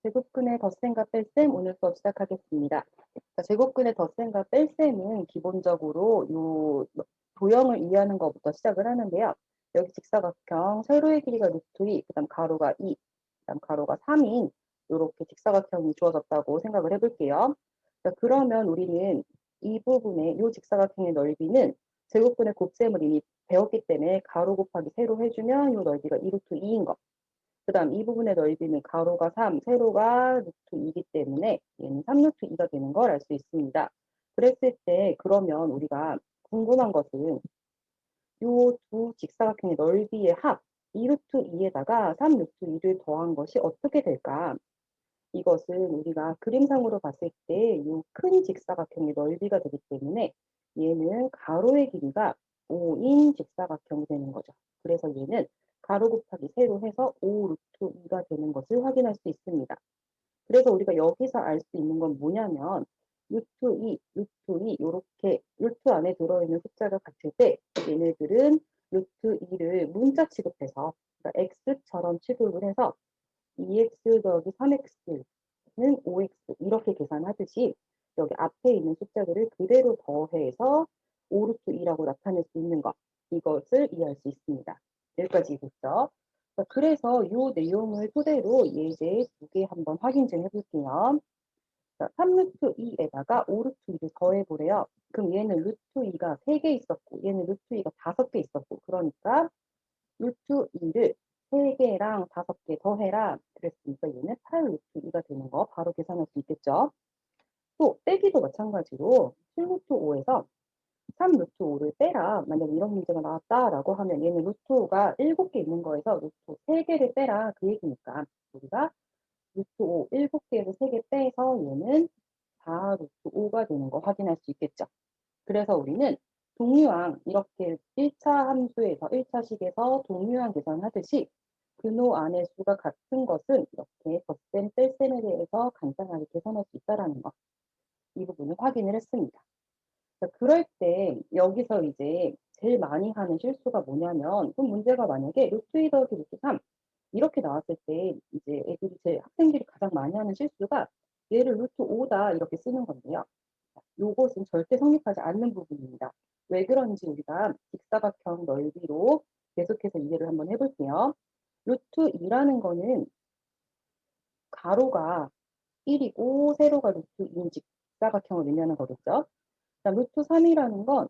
제곱근의 덧셈과 뺄셈 오늘 수업 시작하겠습니다. 자, 제곱근의 덧셈과 뺄셈은 기본적으로 요 도형을 이해하는 것부터 시작을 하는데요. 여기 직사각형 세로의 길이가 루트 2, 그다음 가로가 2, 그다음 가로가 3인 이렇게 직사각형이 주어졌다고 생각을 해볼게요. 자, 그러면 우리는 이 부분의 이 직사각형의 넓이는 제곱근의 곱셈을 이미 배웠기 때문에 가로 곱하기 세로 해주면 이 넓이가 2 루트 2인 거. 그 다음 이 부분의 넓이는 가로가 3, 세로가 루트 2이기 때문에 얘는 3 루트 2가 되는 걸 알 수 있습니다. 그랬을 때 그러면 우리가 궁금한 것은 이 두 직사각형의 넓이의 합, 2 루트 2에다가 3 루트 2를 더한 것이 어떻게 될까? 이것은 우리가 그림상으로 봤을 때 이 큰 직사각형의 넓이가 되기 때문에 얘는 가로의 길이가 5인 직사각형이 되는 거죠. 그래서 얘는 가로 곱하기 세로 해서 5 루트 2가 되는 것을 확인할 수 있습니다. 그래서 우리가 여기서 알 수 있는 건 뭐냐면 루트 2, 루트 2 이렇게 루트 안에 들어있는 숫자가 같을 때 얘네들은 루트 2를 문자 취급해서 그러니까 x처럼 취급을 해서 2x 더하기 3x는 5x 이렇게 계산하듯이 여기 앞에 있는 숫자들을 그대로 더해서 5 루트 2라고 나타낼 수 있는 것 이것을 이해할 수 있습니다. 여기까지 이해됐죠? 그래서 이 내용을 토대로 예제 두 개 한번 확인 좀 해볼게요. 자, 3 루트 2에다가 5 루트 2를 더해보래요. 그럼 얘는 루트 2가 3개 있었고 얘는 루트 2가 5개 있었고 그러니까 루트 2를 3개랑 5개 더해라. 그랬으니까 얘는 8 루트 2가 되는 거 바로 계산할 수 있겠죠. 또 빼기도 마찬가지로 7 루트 5에서 3 루트 5를 빼라. 만약에 이런 문제가 나왔다라고 하면 얘는 루트 5가 7개 있는 거에서 루트 3개를 빼라. 그 얘기니까 우리가 루트 5 7개에서 3개 빼서 얘는 4 루트 5가 되는 거 확인할 수 있겠죠. 그래서 우리는 동류항 이렇게 1차 함수에서 1차식에서 동류항 계산하듯이 근호 안의 수가 같은 것은 이렇게 덧셈, 뺄셈에 대해서 간단하게 계산할 수 있다는 거. 이 부분을 확인을 했습니다. 자, 그럴 때 여기서 이제 제일 많이 하는 실수가 뭐냐면 그럼 문제가 만약에 루트 2 더하기 루트 3 이렇게 나왔을 때 이제 애들이 학생들이 가장 많이 하는 실수가 얘를 루트 5다 이렇게 쓰는 건데요. 요것은 절대 성립하지 않는 부분입니다. 왜 그런지 우리가 직사각형 넓이로 계속해서 이해를 한번 해볼게요. 루트 2라는 거는 가로가 1이고 세로가 루트 2인 직사각형을 의미하는 거겠죠. 자, 루트 3이라는 건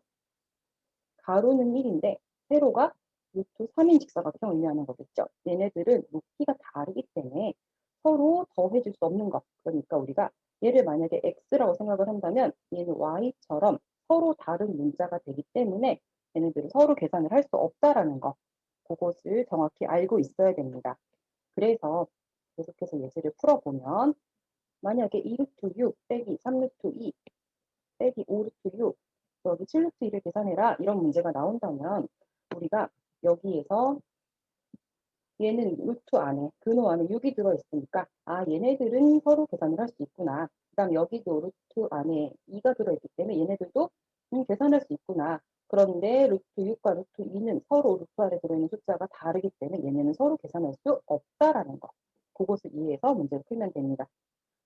가로는 1인데 세로가 루트 3인 직사각형을 의미하는 거겠죠. 얘네들은 높이가 다르기 때문에 서로 더해줄 수 없는 것. 그러니까 우리가 얘를 만약에 x라고 생각을 한다면 얘는 y처럼 서로 다른 문자가 되기 때문에 얘네들은 서로 계산을 할 수 없다라는 것. 그것을 정확히 알고 있어야 됩니다. 그래서 계속해서 예제를 풀어보면 만약에 2루트 6 빼기 3루트 2 빼기 5루트 6 여기 7루트 2를 계산해라 이런 문제가 나온다면 우리가 여기에서 얘는 루트 안에 근호 안에 6이 들어있으니까 아 얘네들은 서로 계산을 할 수 있구나. 그 다음 여기도 루트 안에 2가 들어있기 때문에 얘네들도 계산할 수 있구나. 그런데 루트 6과 루트 2는 서로 루트 안에 들어있는 숫자가 다르기 때문에 얘네는 서로 계산할 수 없다라는 거. 그것을 이해해서 문제를 풀면 됩니다.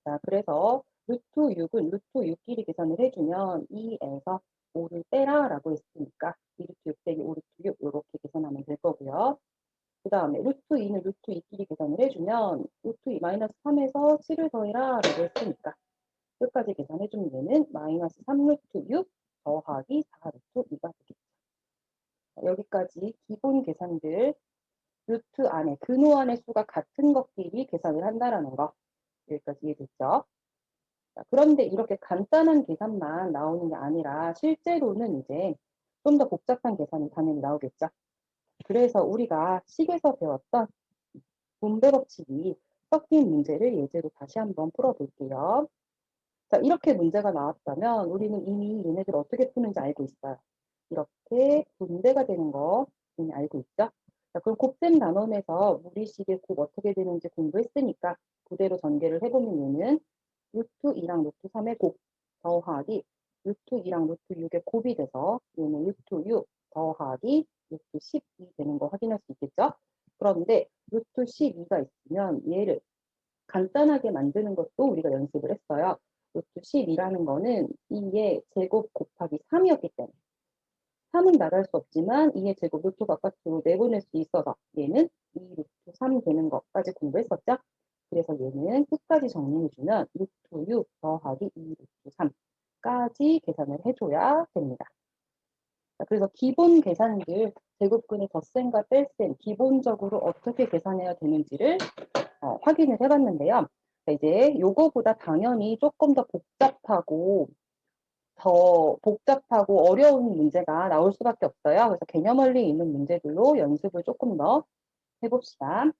자, 그래서 루트 6은 루트 6끼리 계산을 해주면 2에서 5를 빼라라고 했으니까 2루트 6 빼기 5루트 6 이렇게 계산하면 될 거고요. 그 다음에 루트 2는 루트 2끼리 계산을 해주면 루트 2 마이너스 3에서 7을 더해라 라고 했으니까 끝까지 계산해주면 얘는 마이너스 3루트 6 더하기 4루트 2가 되겠죠. 여기까지 기본 계산들 루트 안에 근호 안의 수가 같은 것끼리 계산을 한다라는 거 여기까지 이해됐죠? 자, 그런데 이렇게 간단한 계산만 나오는 게 아니라 실제로는 이제 좀 더 복잡한 계산이 당연히 나오겠죠. 그래서 우리가 식에서 배웠던 분배 법칙이 섞인 문제를 예제로 다시 한번 풀어볼게요. 자, 이렇게 문제가 나왔다면 우리는 이미 얘네들 어떻게 푸는지 알고 있어요. 이렇게 분배가 되는 거 이미 알고 있죠? 자, 그럼 곱셈 나눔에서 무리식의 곱 어떻게 되는지 공부했으니까 그대로 전개를 해보면 얘는 루트 2랑 루트 3의 곱 더하기 루트 2랑 루트 6의 곱이 돼서 얘는 루트 6 더하기 루트 12 되는 거 확인할 수 있겠죠? 그런데 루트 12가 있으면 얘를 간단하게 만드는 것도 우리가 연습을 했어요. 루트 10이라는 거는 2의 제곱 곱하기 3이었기 때문에 3은 나갈 수 없지만 2의 제곱 루트 바깥으로 내보낼 수 있어서 얘는 2 루트 3 되는 것까지 공부했었죠. 그래서 얘는 끝까지 정리해주면 루트 6 더하기 2 루트 3까지 계산을 해줘야 됩니다. 그래서 기본 계산들, 제곱근의 덧셈과 뺄셈, 기본적으로 어떻게 계산해야 되는지를 확인을 해봤는데요. 이제 요거보다 당연히 조금 더 복잡하고 어려운 문제가 나올 수밖에 없어요. 그래서 개념 원리 있는 문제들로 연습을 조금 더 해봅시다.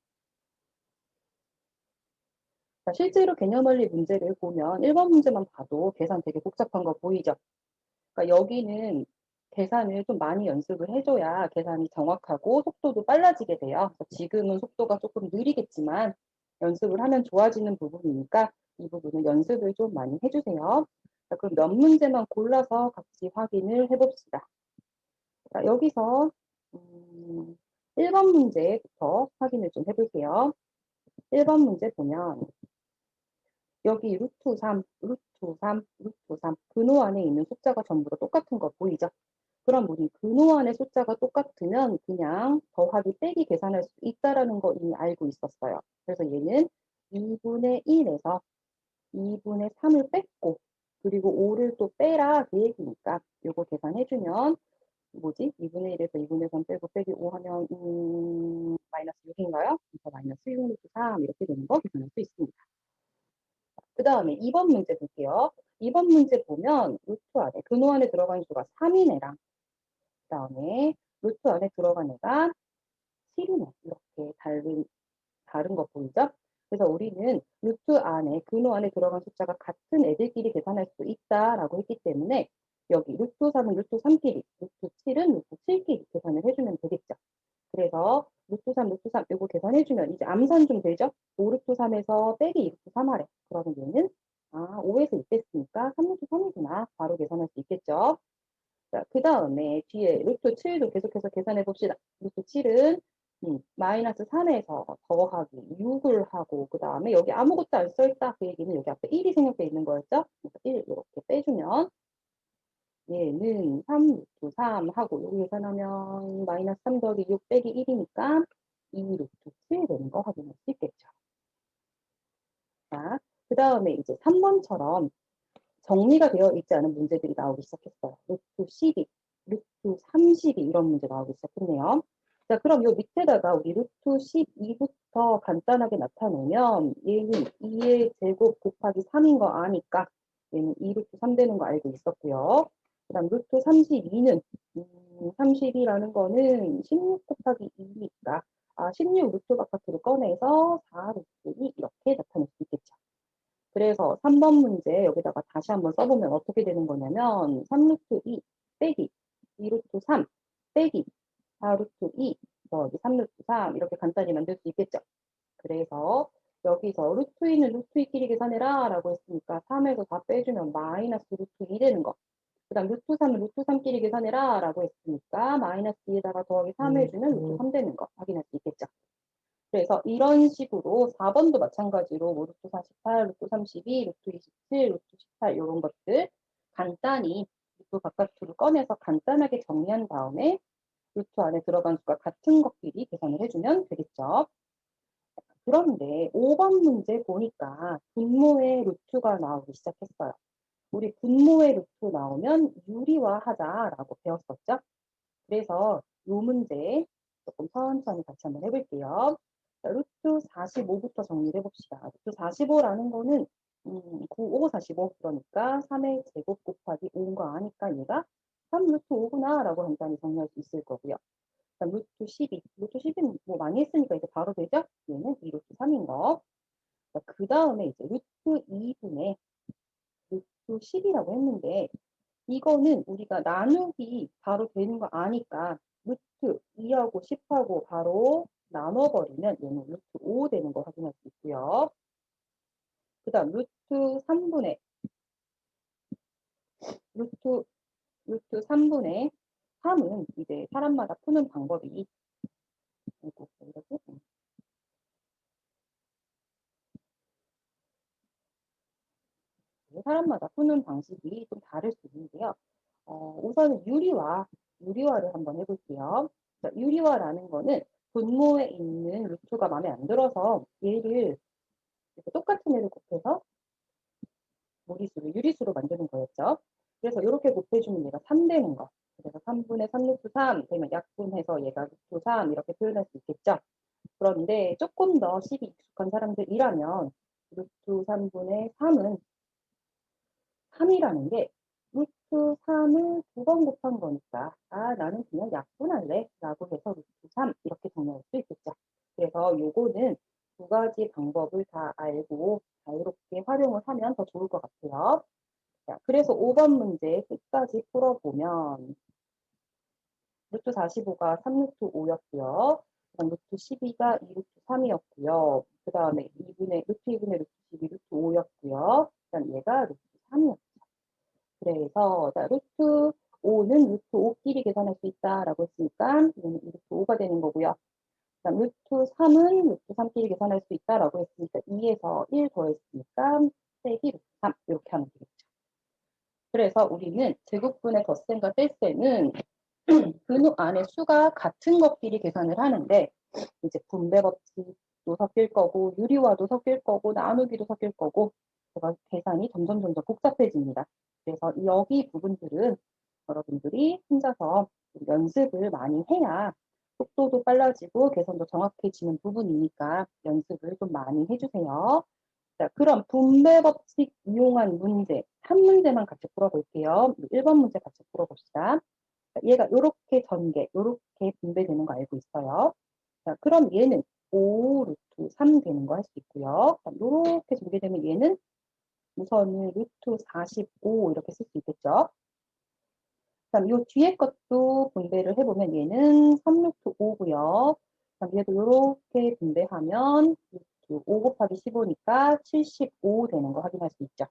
자, 실제로 개념 원리 문제를 보면 1번 문제만 봐도 계산 되게 복잡한 거 보이죠? 그러니까 여기는 계산을 좀 많이 연습을 해줘야 계산이 정확하고 속도도 빨라지게 돼요. 그래서 지금은 속도가 조금 느리겠지만 연습을 하면 좋아지는 부분이니까 이 부분은 연습을 좀 많이 해주세요. 자, 그럼 몇 문제만 골라서 같이 확인을 해봅시다. 자, 여기서 1번 문제부터 확인을 좀 해볼게요. 1번 문제 보면 여기 루트 3, 루트 3, 루트 3 근호 안에 있는 숫자가 전부 다 똑같은 거 보이죠? 그럼 우리 근호 안의 숫자가 똑같으면 그냥 더하기 빼기 계산할 수 있다라는 거 이미 알고 있었어요. 그래서 얘는 2분의 1에서 2분의 3을 뺐고 그리고 5를 또 빼라 그 얘기니까 요거 계산해주면 뭐지? 2분의 1에서 2분의 3 빼고 빼기 5 하면 마이너스 6인가요? 그래서 마이너스 6 루트 3 이렇게 되는 거 계산할 수 있습니다. 그 다음에 2번 문제 볼게요. 2번 문제 보면 루트 안에 근호 안에 들어간 수가 3이네랑 그 다음에 루트 안에 들어간 애가 7이네. 이렇게 다른 거 보이죠? 그래서 우리는 루트 안에 근호 안에 들어간 숫자가 같은 애들끼리 계산할 수 있다라고 했기 때문에 여기 루트 3은 루트 3끼리, 루트 7은 루트 7끼리 계산을 해주면 되겠죠. 그래서 루트 3, 루트 3 이거 계산해주면 이제 암산 좀 되죠? 5 루트 3에서 빼기 2 루트 3 하래. 그러면 얘는 5에서 6 뺐으니까 3 루트 3이구나. 바로 계산할 수 있겠죠. 자, 그 다음에 뒤에 루트 7도 계속해서 계산해 봅시다. 루트 7은 마이너스 3에서 더하기 6을 하고 그 다음에 여기 아무것도 안 써있다. 그 얘기는 여기 앞에 1이 생략돼 있는 거였죠? 그래서 1 이렇게 빼주면 얘는 3 루트 3 하고 여기 계산하면 마이너스 3 더하기 6 빼기 1이니까 2 루트 7 되는 거 확인할 수 있겠죠. 자, 그 다음에 이제 3번처럼 정리가 되어 있지 않은 문제들이 나오기 시작했어요. 루트 12, 루트 32 이런 문제 나오기 시작했네요. 자, 그럼 요 밑에다가 우리 루트 12부터 간단하게 나타내면 얘는 2의 제곱 곱하기 3인 거 아니까 얘는 2 루트 3 되는 거 알고 있었고요. 그 다음 루트 32는 32라는 거는 16 곱하기 2니까 16 루트 바깥으로 꺼내서 4 루트 2 이렇게 나타낼 수 있겠죠. 그래서 3번 문제 여기다가 다시 한번 써보면 어떻게 되는 거냐면 3루트 2 빼기 2루트 3 빼기 4루트 2 더하기 3루트 3 이렇게 간단히 만들 수 있겠죠. 그래서 여기서 루트 2는 루트 2끼리 계산해라 라고 했으니까 3에서 4 빼주면 마이너스 루트 2 되는 거. 그 다음 루트 3은 루트 3끼리 계산해라 라고 했으니까 마이너스 2에다가 더하기 3 해주면 루트 3 되는 거 확인할 수 있겠죠. 그래서 이런 식으로 4번도 마찬가지로 뭐 루트 48, 루트 32, 루트 27, 루트 18 이런 것들 간단히 루트 바깥으로 꺼내서 간단하게 정리한 다음에 루트 안에 들어간 수가 같은 것끼리 계산을 해주면 되겠죠. 그런데 5번 문제 보니까 분모의 루트가 나오기 시작했어요. 우리 분모의 루트 나오면 유리화하자라고 배웠었죠. 그래서 이 문제 조금 천천히 같이 한번 해볼게요. 자, 루트 45부터 정리를 해봅시다. 루트 45라는 거는 9, 5, 45 그러니까 3의 제곱 곱하기 5인 거 아니까 얘가 3 루트 5구나 라고 간단히 정리할 수 있을 거고요. 그다음 루트 12, 루트 12는 뭐 많이 했으니까 이제 바로 되죠? 얘는 2 루트 3인 거. 그 다음에 이제 루트 2분의 루트 10이라고 했는데 이거는 우리가 나누기 바로 되는 거 아니까 루트 2하고 10하고 바로 나눠버리면 얘는 루트 5 되는 거 확인할 수 있고요. 그 다음 루트, 루트 3분의 3은 이제 사람마다 푸는 방법이 사람마다 푸는 방식이 좀 다를 수 있는데요. 우선은 유리화를 한번 해볼게요. 자, 유리화라는 거는 분모에 있는 루트가 마음에 안 들어서 얘를 이렇게 똑같은 애를 곱해서 유리수로 만드는 거였죠. 그래서 이렇게 곱해주면 얘가 3 되는 거. 그래서 3분의 3 루트 3 되면 약분해서 얘가 루트 3 이렇게 표현할 수 있겠죠. 그런데 조금 더 식이 익숙한 사람들이라면 루트 3분의 3은 3이라는 게 루트 3을 2번 곱한 거니까 나는 그냥 약분할래 라고 해서 루트 3 이렇게 정리할 수 있겠죠. 그래서 요거는 두 가지 방법을 다 알고 자유롭게 활용을 하면 더 좋을 것 같아요. 자, 그래서 5번 문제 끝까지 풀어보면 루트 45가 3루트 5였고요. 그다음 루트 12가 2루트 3이었고요. 그 다음에 루트 2분의 루트 12 루트 5였고요. 그다음 얘가 루트 3이었죠. 그래서 자, 루트 5는 루트 5끼리 계산할 수 있다라고 했으니까 얘는 루트 5가 되는 거고요. 그다음 루트 3은 루트 3끼리 계산할 수 있다라고 했으니까 2에서 1 더했으니까 빼기 루트 3 이렇게 하면 되겠죠. 그래서 우리는 제곱분의 덧셈과 뺄셈은 근호 안에 수가 같은 것끼리 계산을 하는데 이제 분배 법칙도 섞일 거고 유리화도 섞일 거고 나누기도 섞일 거고 제가 계산이 점점 복잡해집니다. 그래서 여기 부분들은 여러분들이 혼자서 연습을 많이 해야 속도도 빨라지고 계산도 정확해지는 부분이니까 연습을 좀 많이 해주세요. 자, 그럼 분배 법칙 이용한 문제 한 문제만 같이 풀어볼게요. 1번 문제 같이 풀어봅시다. 얘가 이렇게 전개, 이렇게 분배되는 거 알고 있어요. 자, 그럼 얘는 5 루트 3 되는 거 할 수 있고요. 이렇게 전개되면 얘는 우선은 루트 45 이렇게 쓸 수 있겠죠. 그다음 요 뒤에 것도 분배를 해보면 얘는 3 루트 5고요. 그다음 얘도 이렇게 분배하면 루트 5 곱하기 15니까 75 되는 거 확인할 수 있죠.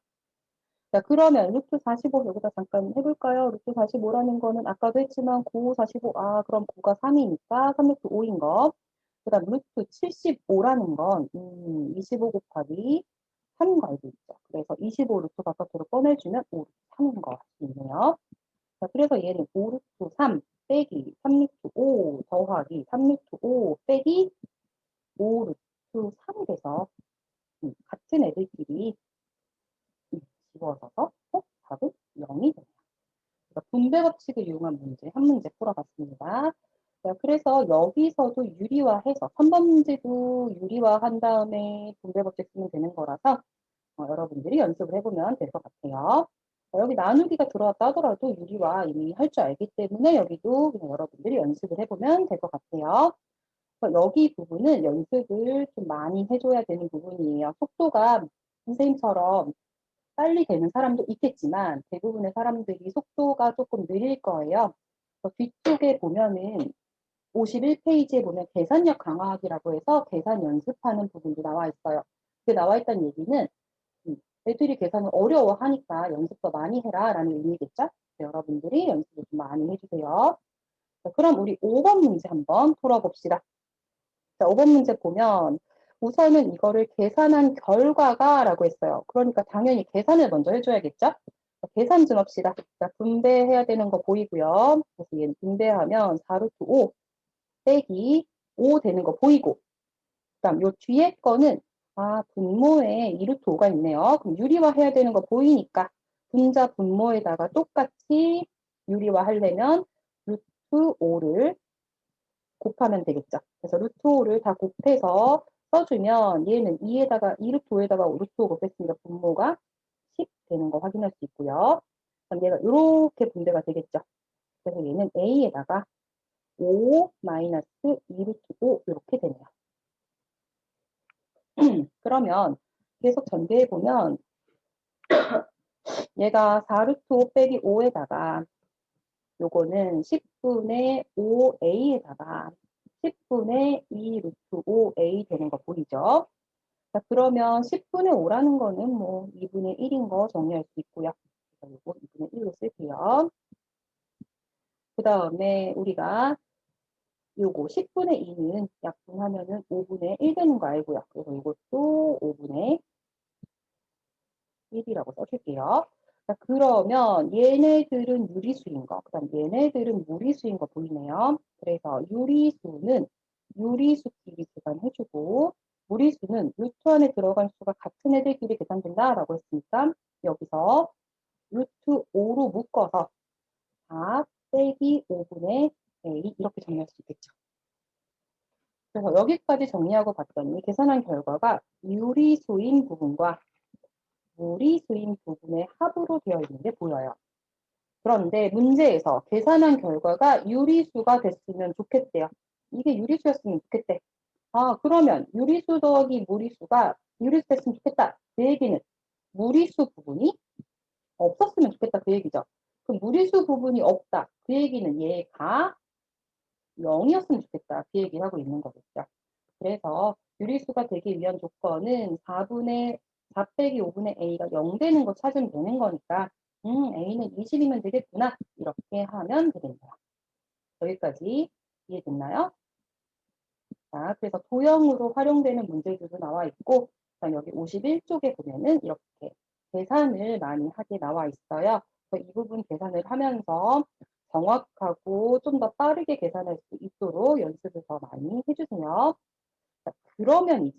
자, 그러면 루트 45 여기다 잠깐 해볼까요? 루트 45라는 거는 아까도 했지만 9, 45, 그럼 9가 3이니까 3 루트 5인 거. 그 다음 루트 75라는 건 25 곱하기 3인 거 알고 있죠. 그래서 25 루트 바깥으로 꺼내주면 5 루트 3인 거 알 수 있네요. 자, 그래서 얘는 5 루트 3 빼기 3 루트 5 더하기 3 루트 5 빼기 5 루트 3 돼서 같은 애들끼리 집어넣어서 답은 0이 됩니다. 분배 법칙을 이용한 문제 한 문제 풀어봤습니다. 자, 그래서 여기서도 유리화해서 3번 문제도 유리화한 다음에 분배 법칙 쓰면 되는 거라서 여러분들이 연습을 해보면 될 것 같아요. 여기 나누기가 들어왔다 하더라도 유리화 이미 할 줄 알기 때문에 여기도 그냥 여러분들이 연습을 해보면 될 것 같아요. 여기 부분은 연습을 좀 많이 해줘야 되는 부분이에요. 속도가 선생님처럼 빨리 되는 사람도 있겠지만 대부분의 사람들이 속도가 조금 느릴 거예요. 뒤쪽에 보면은 51페이지에 보면 계산력 강화하기라고 해서 계산 연습하는 부분도 나와 있어요. 그 나와 있다는 얘기는 애들이 계산을 어려워하니까 연습 더 많이 해라 라는 의미겠죠? 여러분들이 연습을 좀 많이 해주세요. 자, 그럼 우리 5번 문제 한번 풀어봅시다. 자, 5번 문제 보면 우선은 이거를 계산한 결과가 라고 했어요. 그러니까 당연히 계산을 먼저 해줘야겠죠? 자, 계산 좀 합시다. 자, 분배해야 되는 거 보이고요. 그래서 얘는 분배하면 4루트 5 빼기 5 되는 거 보이고 그 다음 요 뒤에 거는 분모에 2루트 5가 있네요. 그럼 유리화 해야 되는 거 보이니까 분자 분모에다가 똑같이 유리화 하려면 루트 5를 곱하면 되겠죠. 그래서 루트 5를 다 곱해서 써주면 얘는 2에다가 2루트 5에다가 루트 5 곱했으니까 분모가 10 되는 거 확인할 수 있고요. 그럼 얘가 이렇게 분배가 되겠죠. 그래서 얘는 A에다가 5 마이너스 2루트 5 이렇게 되네요. 그러면 계속 전개해 보면 얘가 4루트 5 빼기 5에다가 요거는 10분의 5A에다가 10분의 2 루트 5A 되는 거 보이죠? 자, 그러면 10분의 5라는 거는 뭐 2분의 1인 거 정리할 수 있고요. 그래서 요거 2분의 1로 쓸게요. 그 다음에 우리가 요거 10분의 2는 약분하면은 5분의 1 되는 거 알고요. 그래서 이것도 5분의 1이라고 써줄게요. 자, 그러면 얘네들은 유리수인 거, 그 다음 얘네들은 무리수인 거 보이네요. 그래서 유리수끼리 계산해주고, 무리수는 루트 안에 들어간 수가 같은 애들끼리 계산된다라고 했으니까 여기서 루트 5로 묶어서 4 빼기 5분의 A 이렇게 정리할 수 있겠죠. 그래서 여기까지 정리하고 봤더니 계산한 결과가 유리수인 부분과 무리수인 부분의 합으로 되어 있는 게 보여요. 그런데 문제에서 계산한 결과가 유리수가 됐으면 좋겠대요. 이게 유리수였으면 좋겠대. 아, 그러면 유리수 더하기 무리수가 유리수 됐으면 좋겠다. 그 얘기는 무리수 부분이 없었으면 좋겠다. 그 얘기죠. 그 무리수 부분이 없다. 그 얘기는 얘가 0이었으면 좋겠다. 그 얘기를 하고 있는 거겠죠. 그래서 유리수가 되기 위한 조건은 4 빼기 5분의 A가 0 되는 거 찾으면 되는 거니까 A는 20이면 되겠구나. 이렇게 하면 되겠네요. 여기까지 이해됐나요? 자, 그래서 도형으로 활용되는 문제들도 나와 있고 여기 51쪽에 보면은 이렇게 계산을 많이 하게 나와 있어요. 그래서 이 부분 계산을 하면서 정확하고 좀 더 빠르게 계산할 수 있도록 연습을 더 많이 해주세요. 자, 그러면 이제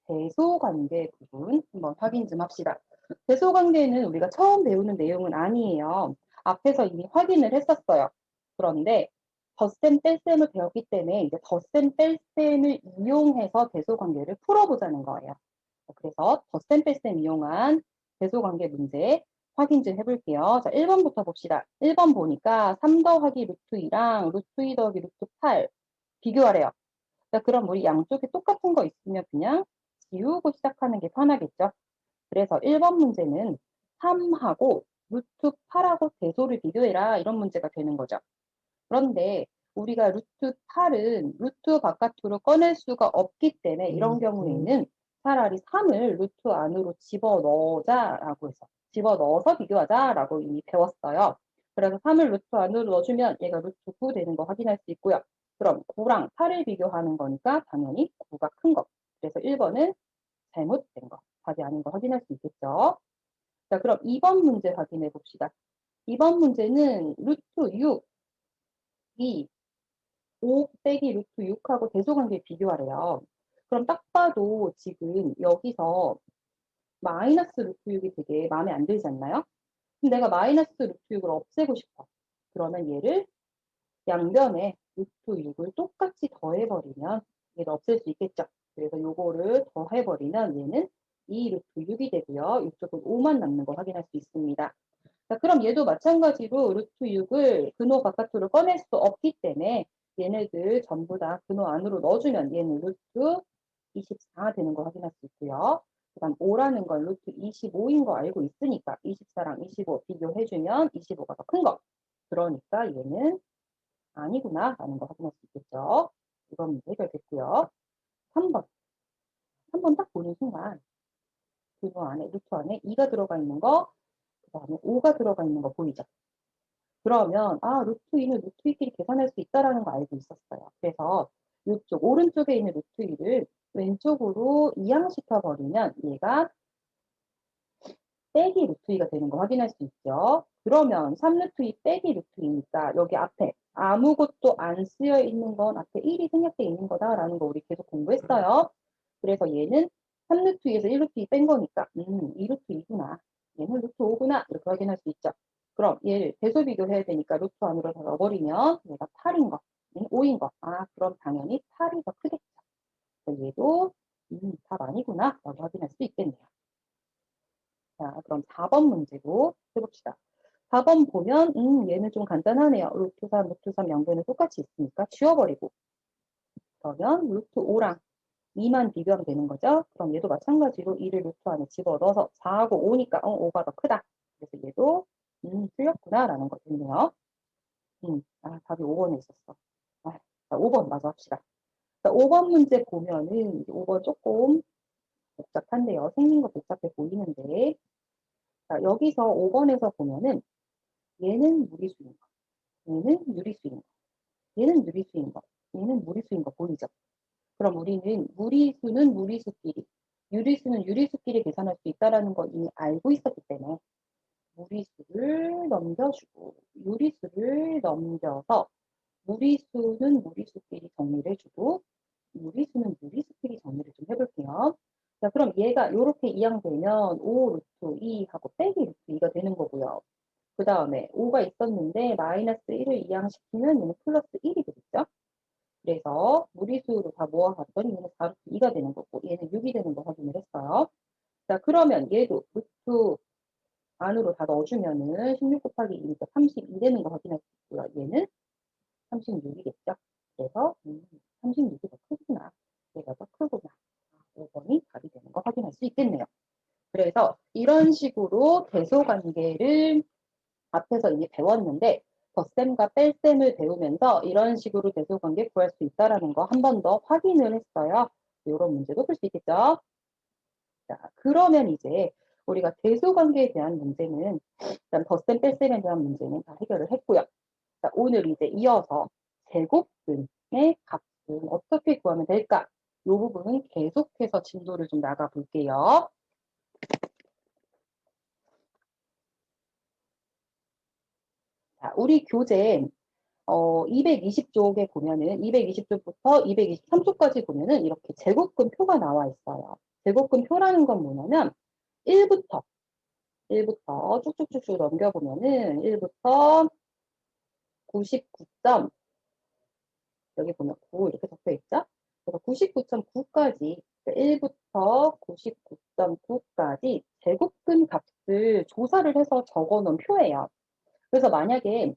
대소관계 부분 한번 확인 좀 합시다. 대소관계는 우리가 처음 배우는 내용은 아니에요. 앞에서 이미 확인을 했었어요. 그런데 덧셈 뺄셈을 배웠기 때문에 이제 덧셈 뺄셈을 이용해서 대소관계를 풀어보자는 거예요. 그래서 덧셈 뺄셈 이용한 대소관계 문제 확인 좀 해볼게요. 자, 1번부터 봅시다. 1번 보니까 3 더하기 루트 2랑 루트 2 더하기 루트 8 비교하래요. 자, 그럼 우리 양쪽에 똑같은 거 있으면 그냥 지우고 시작하는 게 편하겠죠. 그래서 1번 문제는 3하고 루트 8하고 대소를 비교해라 이런 문제가 되는 거죠. 그런데 우리가 루트 8은 루트 바깥으로 꺼낼 수가 없기 때문에 이런 경우에는 차라리 3을 루트 안으로 집어넣자라고 해서 집어넣어서 비교하자라고 이미 배웠어요. 그래서 3을 루트 안으로 넣어주면 얘가 루트 9 되는 거 확인할 수 있고요. 그럼 9랑 8을 비교하는 거니까 당연히 9가 큰 거. 그래서 1번은 잘못된 거, 답이 아닌 거 확인할 수 있겠죠. 자, 그럼 2번 문제 확인해 봅시다. 2번 문제는 루트 6이 5 빼기 루트 6하고 대소관계 비교하래요. 그럼 딱 봐도 지금 여기서 마이너스 루트 6이 되게 마음에 안 들지 않나요? 그럼 내가 마이너스 루트 6을 없애고 싶어. 그러면 얘를 양변에 루트 6을 똑같이 더해버리면 얘를 없앨 수 있겠죠. 그래서 요거를 더해버리면 얘는 2 루트 6이 되고요. 이쪽은 5만 남는 거 확인할 수 있습니다. 자, 그럼 얘도 마찬가지로 루트 6을 근호 바깥으로 꺼낼 수 없기 때문에 얘네들 전부 다 근호 안으로 넣어주면 얘는 루트 24 되는 거 확인할 수 있고요. 그 다음 5라는 건 루트 25인 거 알고 있으니까 24랑 25 비교해주면 25가 더 큰 거. 그러니까 얘는 아니구나 라는 거 확인할 수 있겠죠. 이번 문제 해결됐고요. 3번. 3번 딱 보는 순간 근호 안에 루트 안에 2가 들어가 있는 거, 그 다음에 5가 들어가 있는 거 보이죠? 그러면 루트 2는 루트 2끼리 계산할 수 있다라는 거 알고 있었어요. 그래서 이쪽 오른쪽에 있는 루트 2를 왼쪽으로 이항시켜 버리면 얘가 빼기 루트 2가 되는 거 확인할 수 있죠. 그러면 3루트 2 빼기 루트 2니까 여기 앞에 아무것도 안 쓰여 있는 건 앞에 1이 생략돼 있는 거다라는 거 우리 계속 공부했어요. 그래서 얘는 3루트 2에서 1루트 2 뺀 거니까 2루트 2구나. 얘는 루트 5구나. 이렇게 확인할 수 있죠. 그럼 얘를 대소 비교해야 되니까 루트 안으로 다 넣어버리면 얘가 8인 거, 얘는 5인 거. 그럼 당연히 8이 더 크겠죠. 얘도 답 아니구나 라고 확인할 수 있겠네요. 자, 그럼 4번 문제로 해봅시다. 4번 보면 얘는 좀 간단하네요. 루트 3, 루트 3 양변은 똑같이 있으니까 지워버리고 그러면 루트 5랑 2만 비교하면 되는 거죠. 그럼 얘도 마찬가지로 2를 루트 안에 집어넣어서 4하고 5니까 5가 더 크다. 그래서 얘도 틀렸구나 라는 거 됐네요. 답이 5번에 있었어. 자, 5번 마저 합시다. 자, 5번 문제 보면은 5번 조금 복잡한데요. 생긴 거 복잡해 보이는데 자, 여기서 5번에서 보면은 얘는 무리수인 거, 얘는 유리수인 거, 얘는 유리수인 거, 얘는 무리수인 거 보이죠? 그럼 우리는 무리수는 무리수끼리, 유리수는 유리수끼리 계산할 수 있다라는 거 이미 알고 있었기 때문에 무리수를 넘겨주고 유리수를 넘겨서 무리수는 무리수끼리 정리를 해주고 무리수는 무리수끼리 정리를 좀 해볼게요. 자, 그럼 얘가 이렇게 이항되면 5 루트 2 하고 빼기 루트 2가 되는 거고요. 그 다음에 5가 있었는데 마이너스 1을 이항시키면 얘는 플러스 1이 되겠죠? 그래서 무리수로 다 모아봤더니 얘는 4 루트 2가 되는 거고 얘는 6이 되는 거 확인을 했어요. 자, 그러면 얘도 루트 안으로 다 넣어주면은 16 곱하기 2니까 32 되는 거 확인할 수 있고요. 얘는 36이겠죠? 그래서 36이 더 크구나. 얘가 더 크구나. 5번이 답이 되는 거 확인할 수 있겠네요. 그래서 이런 식으로 대소관계를 앞에서 이미 배웠는데 덧셈과 뺄셈을 배우면서 이런 식으로 대소관계 구할 수 있다는 거 한 번 더 확인을 했어요. 이런 문제도 풀 수 있겠죠? 자, 그러면 이제 우리가 대소관계에 대한 문제는 일단 덧셈 뺄셈에 대한 문제는 다 해결을 했고요. 자, 오늘 이제 이어서 제곱근의 값은 어떻게 구하면 될까? 이 부분은 계속해서 진도를 좀 나가 볼게요. 자, 우리 교재 220쪽에 보면은 220쪽부터 223쪽까지 보면은 이렇게 제곱근 표가 나와 있어요. 제곱근 표라는 건 뭐냐면 1부터 쭉쭉쭉쭉 넘겨보면은 1부터 99점 여기 보면 9 이렇게 적혀 있죠? 그래서 99.9까지 1부터 99.9까지 제곱근 값을 조사를 해서 적어 놓은 표예요. 그래서 만약에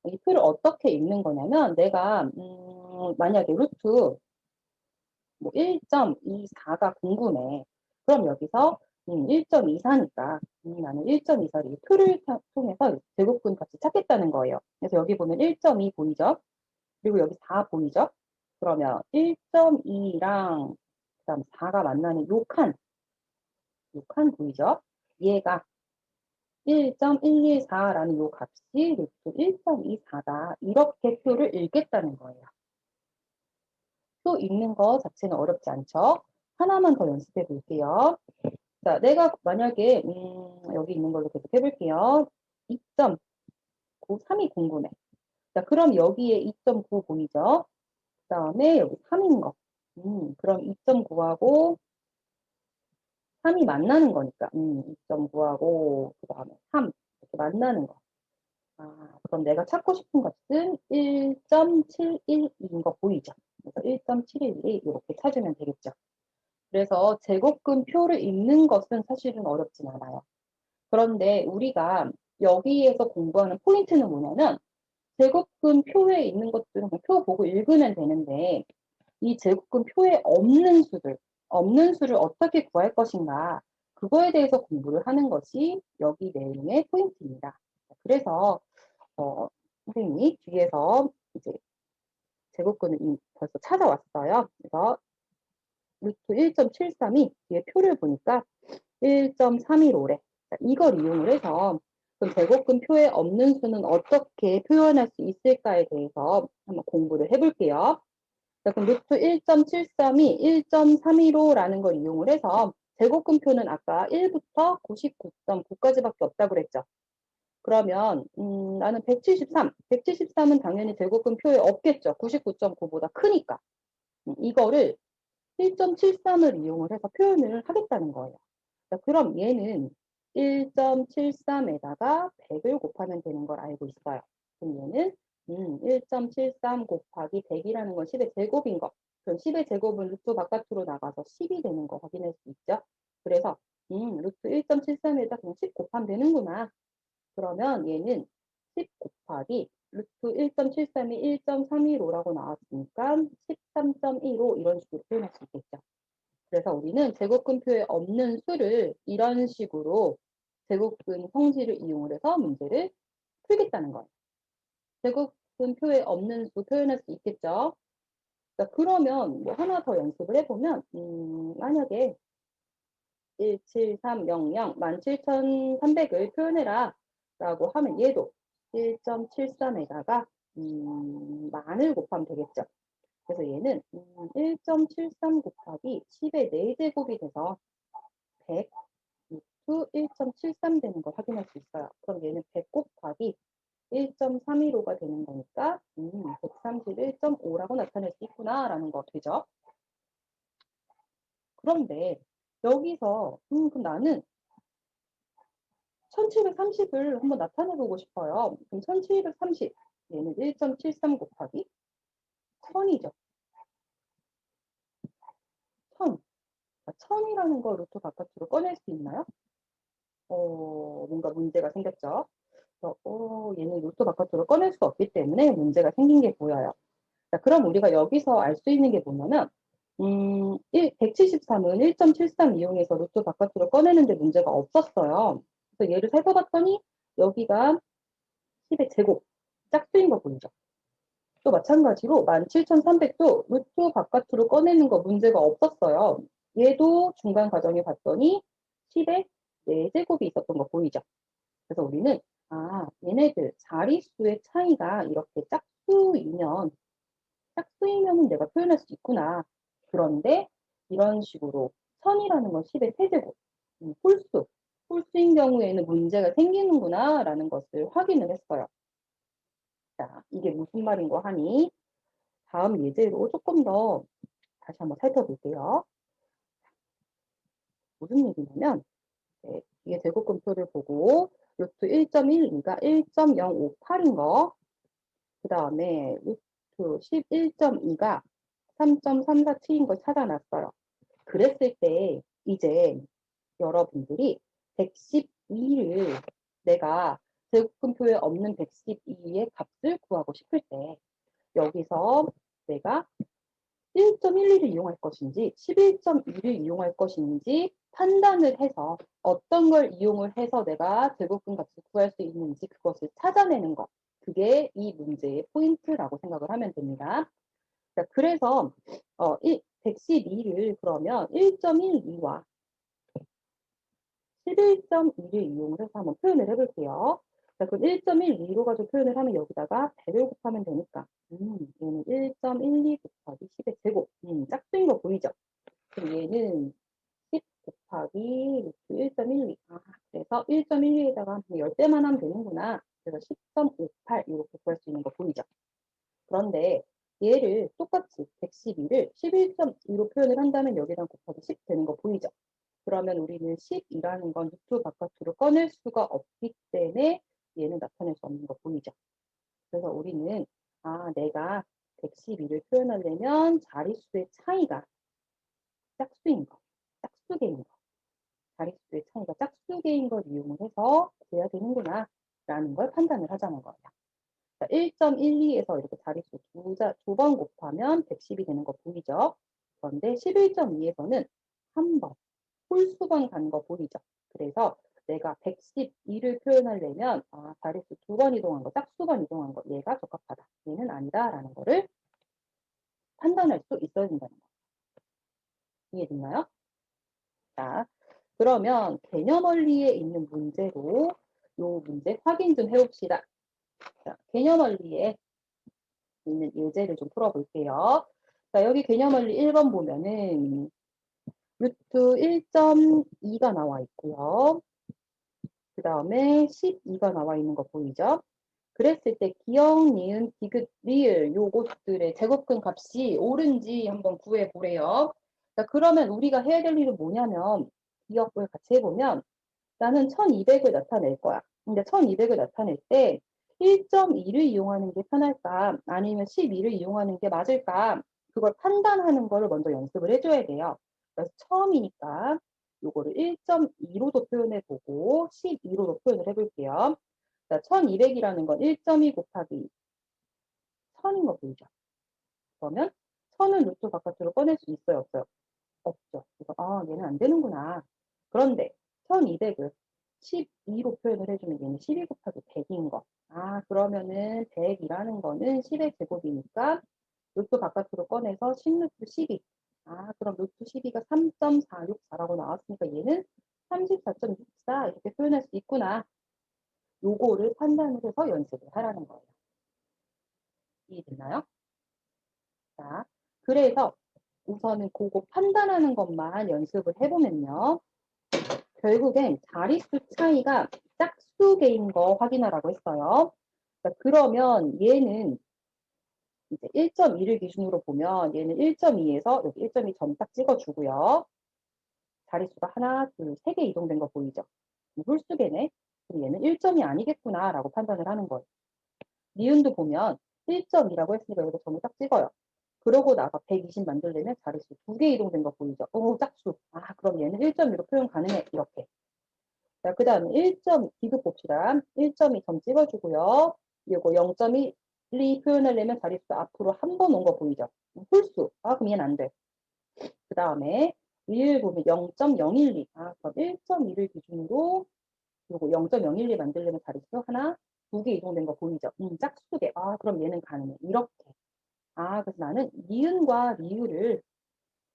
이 표를 어떻게 읽는 거냐면 내가 만약에 루트 뭐 1.24가 궁금해. 그럼 여기서 1.24니까 나는 1.24를 이 표를 통해서 제곱근 값을 찾겠다는 거예요. 그래서 여기 보면 1.2 보이죠? 그리고 여기 4 보이죠? 그러면 1.2랑 그다음 4가 만나는 요 칸 보이죠? 얘가 1.124라는 요 값이 루트 1.24다. 이렇게 표를 읽겠다는 거예요. 표 읽는 거 자체는 어렵지 않죠? 하나만 더 연습해 볼게요. 자, 내가 만약에 여기 있는 걸로 계속 해볼게요. 2.93이 궁금해. 자, 그럼 여기에 2.9 보이죠? 그 다음에 여기 3인 거. 그럼 2.9하고 3이 만나는 거니까 2.9하고 그 다음에 3 이렇게 만나는 거. 아, 그럼 내가 찾고 싶은 것은 1.71인 거 보이죠? 그래서 1.712 이렇게 찾으면 되겠죠. 그래서 제곱근 표를 읽는 것은 사실은 어렵진 않아요. 그런데 우리가 여기에서 공부하는 포인트는 뭐냐면 제곱근 표에 있는 것들은 그냥 표 보고 읽으면 되는데 이 제곱근 표에 없는 수를 어떻게 구할 것인가 그거에 대해서 공부를 하는 것이 여기 내용의 포인트입니다. 그래서 선생님이 뒤에서 이제 제곱근을 벌써 찾아왔어요. 그래서 루트 1.73이 뒤에 표를 보니까 1.315래. 이걸 이용을 해서 그럼 제곱근 표에 없는 수는 어떻게 표현할 수 있을까에 대해서 한번 공부를 해볼게요. 자, 그럼 루트 1.73이 1.315라는 걸 이용을 해서 제곱근 표는 아까 1부터 99.9까지밖에 없다고 그랬죠. 그러면 나는 173은 당연히 제곱근 표에 없겠죠. 99.9보다 크니까. 이거를 1.73을 이용을 해서 표현을 하겠다는 거예요. 자, 그럼 얘는 1.73에다가 100을 곱하면 되는 걸 알고 있어요. 그럼 얘는 1.73 곱하기 100이라는 건 10의 제곱인 거. 그럼 10의 제곱은 루트 바깥으로 나가서 10이 되는 거 확인할 수 있죠. 그래서 루트 1.73에다 그냥 10 곱하면 되는구나. 그러면 얘는 10 곱하기 루트 1.73이 1.315라고 나왔으니까 13.15 이런 식으로 표현할 수 있겠죠. 그래서 우리는 제곱근표에 없는 수를 이런 식으로 제곱근 성질을 이용을 해서 문제를 풀겠다는 거예요. 제곱근표에 없는 수 표현할 수 있겠죠. 자, 그러면 뭐 하나 더 연습을 해보면 만약에 17300 17,300을 표현해라 라고 하면 얘도 1.73에다가 만을 곱하면 되겠죠. 그래서 얘는 1.73 곱하기 10의 4제곱이 돼서 100 루트 1.73 되는 걸 확인할 수 있어요. 그럼 얘는 100 곱하기 1.315가 되는 거니까 131.5라고 나타낼 수 있구나라는 거 되죠. 그런데 여기서 그럼 나는 1730을 한번 나타내 보고 싶어요. 그럼 1730 얘는 1.73 곱하기 1000이죠. 1000. 1000이라는 거 루트 바깥으로 꺼낼 수 있나요? 뭔가 문제가 생겼죠. 얘는 루트 바깥으로 꺼낼 수 없기 때문에 문제가 생긴 게 보여요. 자, 그럼 우리가 여기서 알 수 있는 게 뭐냐면 173은 1.73 이용해서 루트 바깥으로 꺼내는데 문제가 없었어요. 그래서 얘를 살펴봤더니 여기가 10의 제곱, 짝수인 거 보이죠? 또 마찬가지로 17,300도 루트 바깥으로 꺼내는 거 문제가 없었어요. 얘도 중간 과정에 봤더니 10의 4제곱이 있었던 거 보이죠? 그래서 우리는 얘네들 자릿수의 차이가 이렇게 짝수이면은 내가 표현할 수 있구나. 그런데 이런 식으로 1000이라는 건 10의 세제곱, 홀수인 경우에는 문제가 생기는구나 라는 것을 확인을 했어요. 자, 이게 무슨 말인고 하니 다음 예제로 조금 더 다시 한번 살펴볼게요. 무슨 얘기냐면 뒤에 제곱근표를 보고 루트 1.12가 1.058인 거, 그 다음에 루트 11.2가 3.347인 걸 찾아놨어요. 그랬을 때 이제 여러분들이 112를 내가 제곱근표에 없는 112의 값을 구하고 싶을 때 여기서 내가 1.12를 이용할 것인지 11.2를 이용할 것인지 판단을 해서 어떤 걸 이용을 해서 내가 제곱근 값을 구할 수 있는지 그것을 찾아내는 것. 그게 이 문제의 포인트라고 생각을 하면 됩니다. 자, 그래서 112를 그러면 1.12와 11.2를 이용을 해서 한번 표현을 해볼게요. 자, 그럼 1.12로 가지고 표현을 하면 여기다가 100을 곱하면 되니까 얘는 1.12 곱하기 10의 제곱 짝수인 거 보이죠? 그럼 얘는 10 곱하기 루트 1.12 그래서 1.12에다가 10배만 하면 되는구나. 그래서 10.58 이렇게 구할 수 있는 거 보이죠? 그런데 얘를 똑같이 112를 11.2로 표현을 한다면 여기랑 곱하기 10 되는 거 보이죠? 그러면 우리는 10이라는 건 루트 바깥으로 꺼낼 수가 없기 때문에 얘는 나타낼 수 없는 거 보이죠? 그래서 우리는 내가 112를 표현하려면 자릿수의 차이가 짝수인 거, 짝수개인 거, 자릿수의 차이가 짝수개인 걸 이용을 해서 구해야 되는구나 라는 걸 판단을 하자는 거예요. 1.12에서 이렇게 자릿수 두 번 곱하면 110이 되는 거 보이죠? 그런데 11.2에서는 한 번, 홀수번 가는 거 보이죠? 그래서 내가 112를 표현하려면 자릿수 두 번 이동한 거, 짝수번 이동한 거 얘가 적합하다. 얘는 아니다라는 거를 판단할 수 있어야 된다는 거. 이해됐나요? 자, 그러면 개념 원리에 있는 문제로 이 문제 확인 좀 해봅시다. 자, 개념 원리에 있는 예제를 좀 풀어볼게요. 자, 여기 개념 원리 1번 보면은 루트 1.2가 나와 있고요. 그 다음에 12가 나와 있는 거 보이죠? 그랬을 때 기역, 니은, 디귿, 리을 요것들의 제곱근 값이 옳은지 한번 구해 보래요. 자, 그러면 우리가 해야 될 일은 뭐냐면 기역을 같이 해보면 나는 1200을 나타낼 거야. 근데 1200을 나타낼 때 1.2를 이용하는 게 편할까? 아니면 12를 이용하는 게 맞을까? 그걸 판단하는 거를 먼저 연습을 해줘야 돼요. 그래서 처음이니까 요거를 1.2로도 표현해보고 12로도 표현을 해볼게요. 자, 1200이라는 건 1.2 곱하기 1000인 거 보이죠? 그러면 1000은 루트 바깥으로 꺼낼 수 있어요? 없어요? 없죠. 그래서 얘는 안 되는구나. 그런데 1200을 12로 표현을 해주면 얘는 12 곱하기 100인 거. 그러면은 100이라는 거는 10의 제곱이니까 루트 바깥으로 꺼내서 10루트 12. 그럼 루트 12가 3.464라고 나왔으니까 얘는 34.64 이렇게 표현할 수 있구나. 요거를 판단을 해서 연습을 하라는 거예요. 이해됐나요? 자, 그래서 우선은 그거 판단하는 것만 연습을 해보면요. 결국엔 자릿수 차이가 짝수 개인 거 확인하라고 했어요. 자, 그러면 얘는 이제 1.2를 기준으로 보면 얘는 1.2에서 여기 1.2 점 딱 찍어주고요. 자릿수가 하나, 둘, 세 개 이동된 거 보이죠? 홀수개네. 그럼 얘는 1점이 아니겠구나라고 판단을 하는 거예요. 니은도 보면 1.2라고 했으니까 여기다 점을 딱 찍어요. 그러고 나서 120 만들려면 자릿수 2개 이동된 거 보이죠? 오, 짝수. 아, 그럼 얘는 1.2로 표현 가능해. 이렇게. 자, 그 다음에 1점, 비급 봅시다. 1.2 점 찍어주고요. 이거 0.1이 표현하려면 자릿수 앞으로 한 번 온 거 보이죠? 홀수. 아, 그럼 얘는 안 돼. 그 다음에 1 보면 0.012. 아, 그럼 1.2를 기준으로 요거 0.012 만들려면 자릿수 하나, 2개 이동된 거 보이죠? 짝수개. 아, 그럼 얘는 가능해. 이렇게. 아, 그래서 나는 니은과 리을을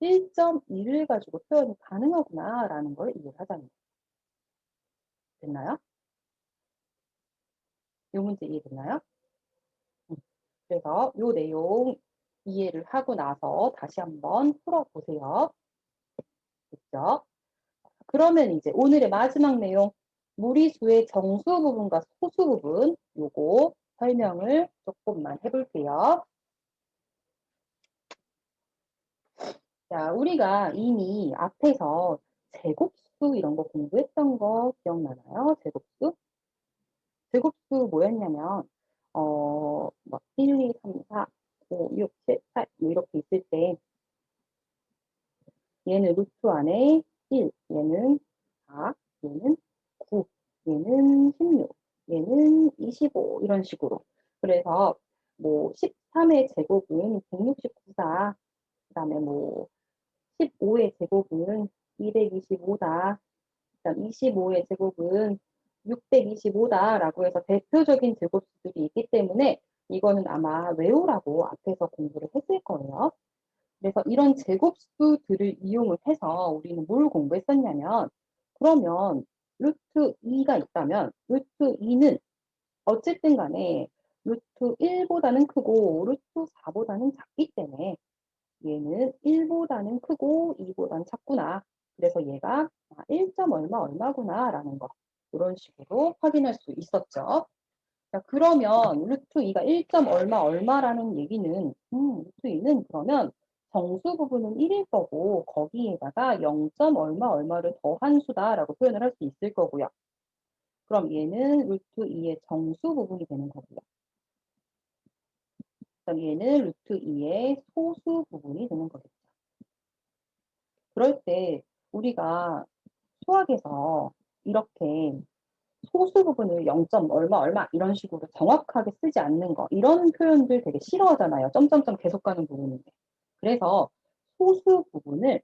1.1을 가지고 표현이 가능하구나라는 걸 이해를 하자는 거예요. 됐나요? 이 문제 이해됐나요? 그래서 이 내용 이해를 하고 나서 다시 한번 풀어보세요. 됐죠? 그러면 이제 오늘의 마지막 내용, 무리수의 정수 부분과 소수 부분, 요거 설명을 조금만 해볼게요. 자, 우리가 이미 앞에서 제곱수 이런 거 공부했던 거 기억나나요? 제곱수? 제곱수 뭐였냐면, 뭐 1, 2, 3, 4, 5, 6, 7, 8, 뭐 이렇게 있을 때, 얘는 루트 안에 1, 얘는 4, 얘는 9, 얘는 16, 얘는 25, 이런 식으로. 그래서 뭐 13의 제곱은 169다. 그 다음에 뭐 15의 제곱은 225다. 그다음 25의 제곱은 625다라고 해서 대표적인 제곱수들이 있기 때문에 이거는 아마 외우라고 앞에서 공부를 했을 거예요. 그래서 이런 제곱수들을 이용을 해서 우리는 뭘 공부했었냐면 그러면 루트 2가 있다면 루트 2는 어쨌든 간에 루트 1보다는 크고 루트 4보다는 작기 때문에 얘는 1보다는 크고 2보다는 작구나. 그래서 얘가 1점 얼마 얼마구나 라는 거 이런 식으로 확인할 수 있었죠. 자, 그러면 루트 2가 1점 얼마 얼마라는 얘기는 루트 2는 그러면 정수 부분은 1일 거고 거기에다가 0점 얼마 얼마를 더한 수다라고 표현을 할 수 있을 거고요. 그럼 얘는 루트 2의 정수 부분이 되는 거고요. 그럼 얘는 루트 2의 소수 부분이 되는 거겠죠. 그럴 때 우리가 수학에서 이렇게 소수 부분을 0점 얼마 얼마 이런 식으로 정확하게 쓰지 않는 거 이런 표현들 되게 싫어하잖아요. 점점점 계속 가는 부분인데. 그래서 소수 부분을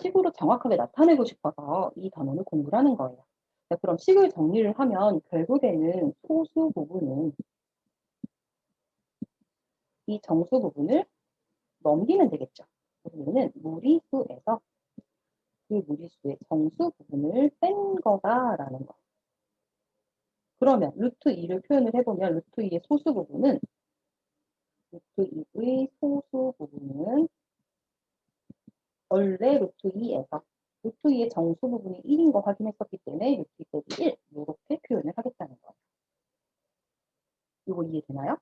식으로 정확하게 나타내고 싶어서 이 단원을 공부를 하는 거예요. 자, 그럼 식을 정리를 하면 결국에는 소수 부분은 이 정수 부분을 넘기면 되겠죠. 그러면 무리수에서 그 무리수의 정수 부분을 뺀 거다라는 거. 그러면 루트 2를 표현을 해보면 루트 2의 소수 부분은 루트 2의 소수 부분은 원래 루트 2에서 루트 2의 정수 부분이 1인 거 확인했었기 때문에 루트 2 빼기 1 이렇게 표현을 하겠다는 거예요. 이거 이해되나요?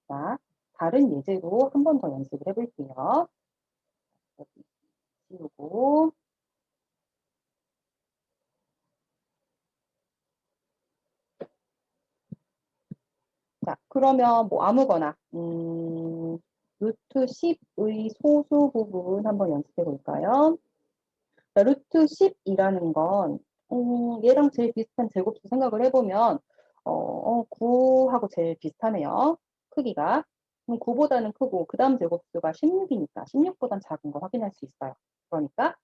자, 다른 예제로 한 번 더 연습을 해볼게요. 여기 지우고 자, 그러면 뭐 아무거나 루트 10의 소수 부분 한번 연습해 볼까요? 자, 루트 10이라는 건 얘랑 제일 비슷한 제곱수 생각을 해보면 9하고 제일 비슷하네요. 크기가. 그럼 9보다는 크고 그 다음 제곱수가 16이니까 16보단 작은 거 확인할 수 있어요. 그러니까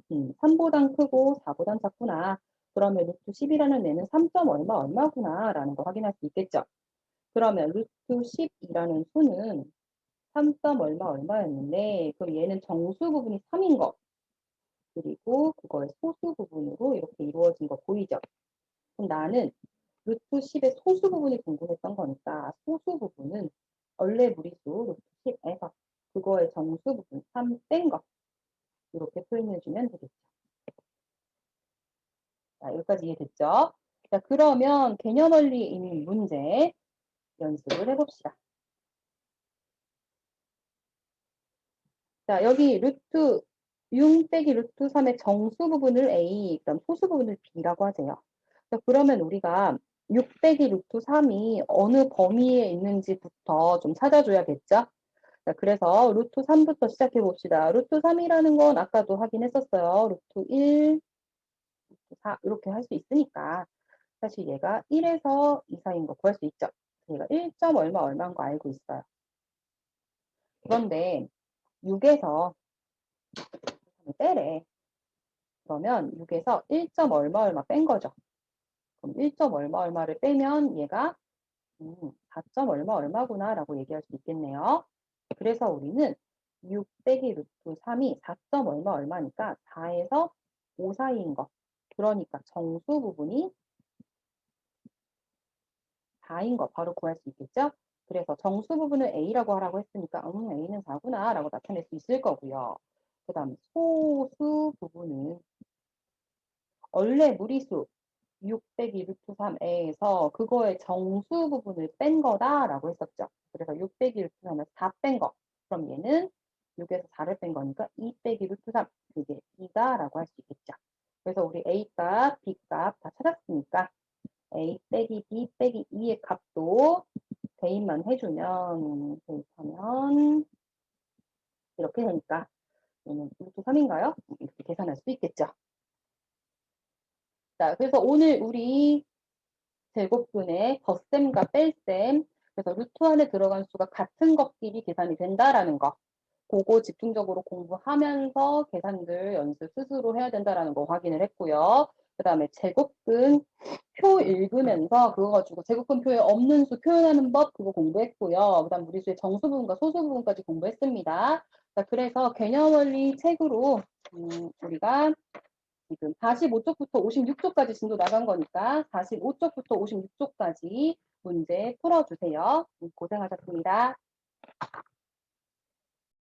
3보단 크고 4보단 작구나. 그러면 루트 10이라는 애는 3점 얼마 얼마구나 라는 거 확인할 수 있겠죠. 그러면 루트 10이라는 수는 3점 얼마 얼마였는데 그럼 얘는 정수 부분이 3인 거 그리고 그거의 소수 부분으로 이렇게 이루어진 거 보이죠? 그럼 나는 루트 10의 소수 부분이 궁금했던 거니까 소수 부분은 원래 무리수 루트 10에서 그거의 정수 부분 3 뺀 거 이렇게 표현해주면 되겠죠. 자, 여기까지 이해됐죠? 자, 그러면 개념 원리에 있는 문제 연습을 해봅시다. 자, 여기 루트 6 빼기 루트 3의 정수 부분을 A, 그다음 소수 부분을 B라고 하세요. 자, 그러면 우리가 6 빼기 루트 3이 어느 범위에 있는지부터 좀 찾아줘야겠죠? 자, 그래서 루트 3부터 시작해 봅시다. 루트 3이라는 건 아까도 확인했었어요. 루트 1, 루트 4 이렇게 할 수 있으니까 사실 얘가 1에서 2 사이인 거 구할 수 있죠. 얘가 1. 얼마 얼마인 거 알고 있어요. 그런데 6에서 빼래. 그러면 6에서 1. 얼마 얼마 뺀 거죠. 그럼 1. 얼마 얼마를 빼면 얘가 4. 얼마 얼마구나 라고 얘기할 수 있겠네요. 그래서 우리는 6 빼기 루트 3이 4. 얼마 얼마니까 4에서 5 사이인 거. 그러니까 정수 부분이 4인 거 바로 구할 수 있겠죠? 그래서 정수 부분을 A라고 하라고 했으니까 A는 4구나 라고 나타낼 수 있을 거고요. 그 다음 소수 부분은 원래 무리수 6 빼기 루트 3에서 그거의 정수 부분을 뺀 거다라고 했었죠. 그래서 6 빼기 루트 3에서 4 뺀 거. 그럼 얘는 6에서 4를 뺀 거니까 2 빼기 루트 3. 그게 2다라고 할 수 있겠죠. 그래서 우리 A 값, B 값 다 찾았으니까 A 빼기 B 빼기 2의 값도 대입만 해주면 대입하면 이렇게 되니까 얘는 루트 3인가요? 이렇게 계산할 수 있겠죠. 자, 그래서 오늘 우리 제곱근의 덧셈과 뺄셈, 그래서 루트 안에 들어간 수가 같은 것끼리 계산이 된다라는 거. 그거 집중적으로 공부하면서 계산들 연습 스스로 해야 된다라는 거 확인을 했고요. 그 다음에 제곱근 표 읽으면서 그거 가지고 제곱근 표에 없는 수 표현하는 법 그거 공부했고요. 그 다음 무리수의 정수 부분과 소수 부분까지 공부했습니다. 자, 그래서 개념 원리 책으로 우리가 지금 45쪽부터 56쪽까지 진도 나간 거니까 45쪽부터 56쪽까지 문제 풀어주세요. 고생하셨습니다.